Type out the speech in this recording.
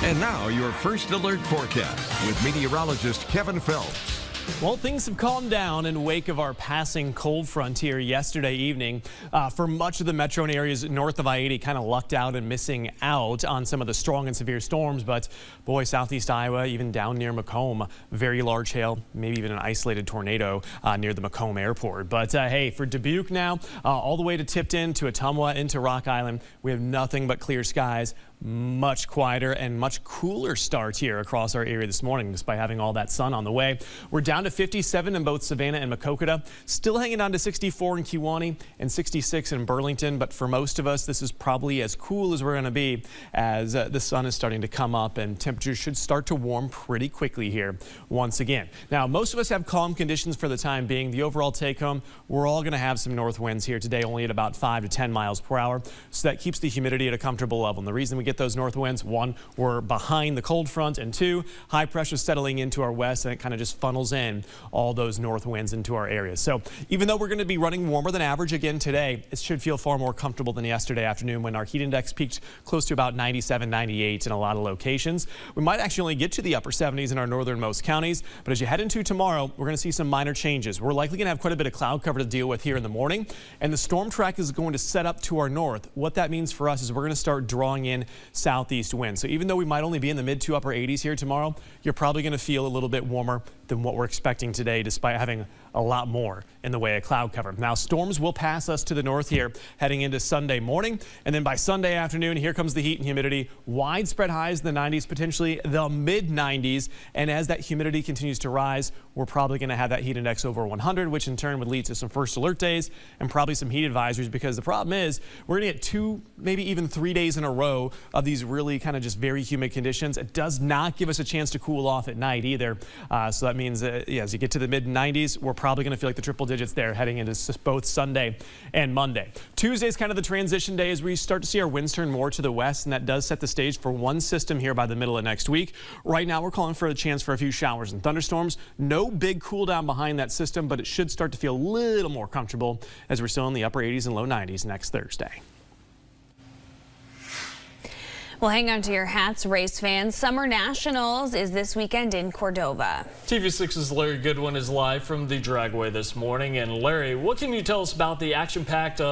And now your first alert forecast with meteorologist Kevin Phelps. Well, things have calmed down in wake of our passing cold front here yesterday evening. For much of the metro and areas north of I-80, kind of lucked out and missing out on some of the strong and severe storms. But boy, southeast Iowa, even down near Macomb, very large hail, maybe even an isolated tornado near the Macomb airport. But hey, for Dubuque now, all the way to Tipton, to Ottumwa, into Rock Island, we have nothing but clear skies. Much quieter and much cooler start here across our area this morning, despite having all that sun on the way. We're down to 57 in both Savannah and Maquoketa, still hanging on to 64 in Kewanee and 66 in Burlington. But for most of us, this is probably as cool as we're going to be as the sun is starting to come up and temperatures should start to warm pretty quickly here once again. Now, most of us have calm conditions for the time being. The overall take home, we're all going to have some north winds here today, only at about 5 to 10 miles per hour. So that keeps the humidity at a comfortable level. And the reason we get those north winds, one, we're behind the cold front, and two, high pressure settling into our west, and it kind of just funnels in all those north winds into our area. So even though we're going to be running warmer than average again today, it should feel far more comfortable than yesterday afternoon when our heat index peaked close to about 97, 98 in a lot of locations. We might actually only get to the upper 70s in our northernmost counties, but as you head into tomorrow, we're going to see some minor changes. We're likely going to have quite a bit of cloud cover to deal with here in the morning, and the storm track is going to set up to our north. What that means for us is we're going to start drawing in southeast winds. So even though we might only be in the mid to upper 80s here tomorrow, you're probably going to feel a little bit warmer than what we're expecting today, despite having a lot more in the way of cloud cover. Now, storms will pass us to the north here heading into Sunday morning, and then by Sunday afternoon, here comes the heat and humidity. Widespread highs in the 90s, potentially the mid 90s, and as that humidity continues to rise, we're probably going to have that heat index over 100, which in turn would lead to some first alert days and probably some heat advisories, because the problem is we're going to get 2, maybe even 3 days in a row of these really kind of just very humid conditions. It does not give us a chance to cool off at night either. So that means as you get to the mid 90s, we're probably going to feel like the triple digits there heading into both Sunday and Monday. Tuesday's kind of the transition day as we start to see our winds turn more to the west, and that does set the stage for one system here by the middle of next week. Right now, we're calling for a chance for a few showers and thunderstorms. No big cool down behind that system, but it should start to feel a little more comfortable as we're still in the upper 80s and low 90s next Thursday. Well, hang on to your hats, race fans. Summer Nationals is this weekend in Cordova. TV6's Larry Goodwin is live from the Dragway this morning. And Larry, what can you tell us about the action-packed